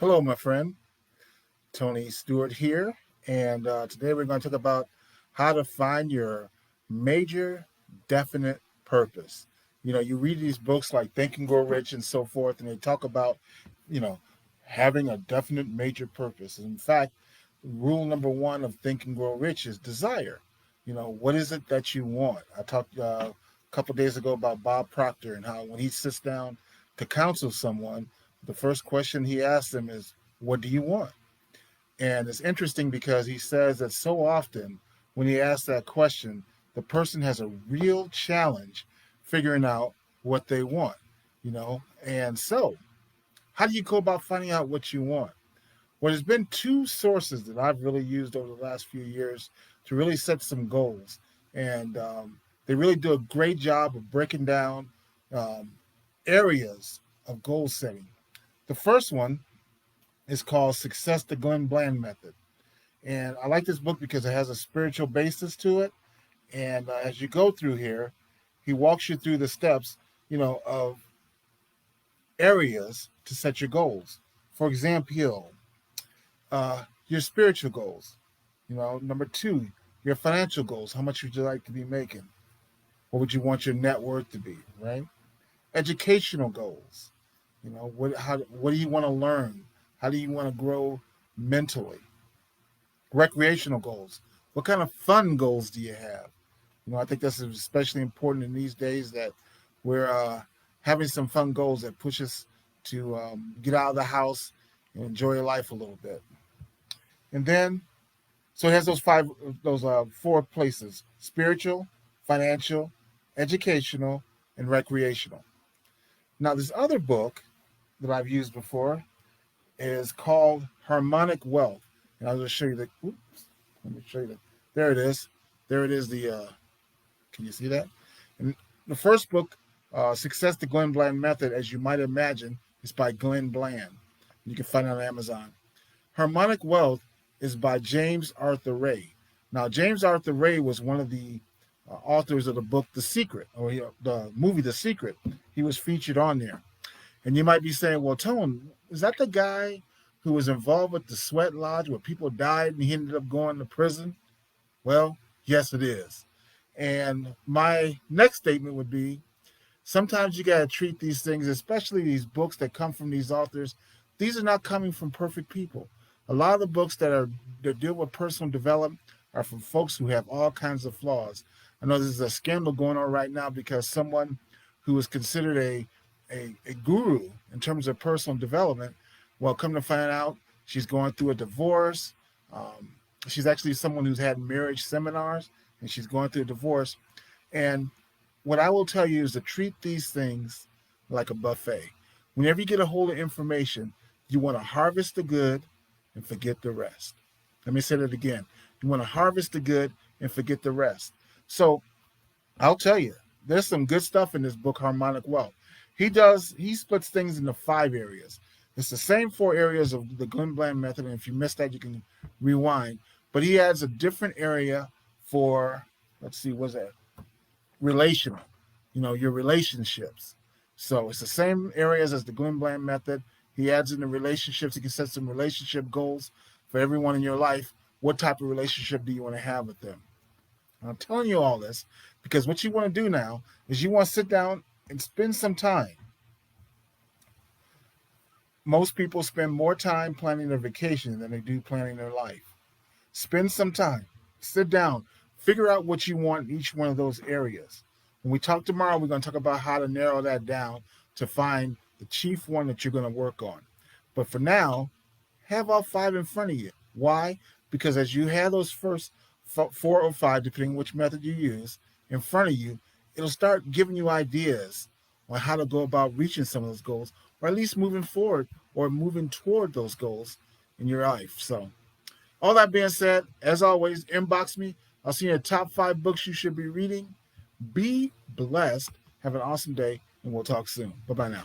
Hello, my friend. Tony Stewart here. And today we're going to talk about how to find your major definite purpose. You read these books like Think and Grow Rich and so forth, and they talk about, you know, having a definite major purpose. And in fact, rule number one of Think and Grow Rich is desire. What is it that you want? I talked a couple days ago about Bob Proctor and how when he sits down to counsel someone, the first question he asks them is, what do you want? And it's interesting because he says that so often when he asks that question, the person has a real challenge figuring out what they want, And so, how do you go about finding out what you want? Well, there's been two sources that I've really used over the last few years to really set some goals. And they really do a great job of breaking down um, areas of goal setting. The first one is called Success the Glenn Bland Method. And I like this book because it has a spiritual basis to it. And as you go through here, he walks you through the steps, of areas to set your goals. For example, your spiritual goals. Number two, your financial goals. How much would you like to be making? What would you want your net worth to be, right? Educational goals. What do you want to learn? How do you want to grow mentally? Recreational goals. What kind of fun goals do you have? I think that's especially important in these days that we're having some fun goals that push us to get out of the house and enjoy life a little bit. And then, so it has those four places: spiritual, financial, educational, and recreational. Now, this other book that I've used before is called Harmonic Wealth. And I'll just show you let me show you there it is. There it is. Can you see that? And the first book, Success the Glenn Bland Method, as you might imagine, is by Glenn Bland. You can find it on Amazon. Harmonic Wealth is by James Arthur Ray. Now, James Arthur Ray was one of the authors of the book The Secret, or the movie The Secret. He was featured on there. And you might be saying, well, Tone, is that the guy who was involved with the Sweat Lodge where people died and he ended up going to prison? Well, yes, it is. And my next statement would be, sometimes you got to treat these things, especially these books that come from these authors, these are not coming from perfect people. A lot of the books that deal with personal development are from folks who have all kinds of flaws. I know there's a scandal going on right now because someone who is considered a guru in terms of personal development, well, come to find out, she's going through a divorce. She's actually someone who's had marriage seminars, and she's going through a divorce. And what I will tell you is to treat these things like a buffet. Whenever you get a hold of information, you want to harvest the good and forget the rest. Let me say that again. You want to harvest the good and forget the rest. So I'll tell you, there's some good stuff in this book, Harmonic Wealth. He splits things into 5 areas. It's the same 4 areas of the Glenn Bland method, and if you missed that, you can rewind. But he adds a different area for, let's see, what's that? Relational, your relationships. So it's the same areas as the Glenn Bland method. He adds in the relationships. He can set some relationship goals for everyone in your life. What type of relationship do you want to have with them? I'm telling you all this because what you want to do now is you want to sit down and spend some time. Most people spend more time planning their vacation than they do planning their life. Spend some time. Sit down. Figure out what you want in each one of those areas. When we talk tomorrow, we're going to talk about how to narrow that down to find the chief one that you're going to work on. But for now, have all 5 in front of you. Why? Because as you have those first 4 or 5, depending on which method you use, in front of you, it'll start giving you ideas on how to go about reaching some of those goals, or at least moving forward or moving toward those goals in your life. So all that being said, as always, inbox me. I'll see you in the top 5 books you should be reading. Be blessed. Have an awesome day, and we'll talk soon. Bye-bye now.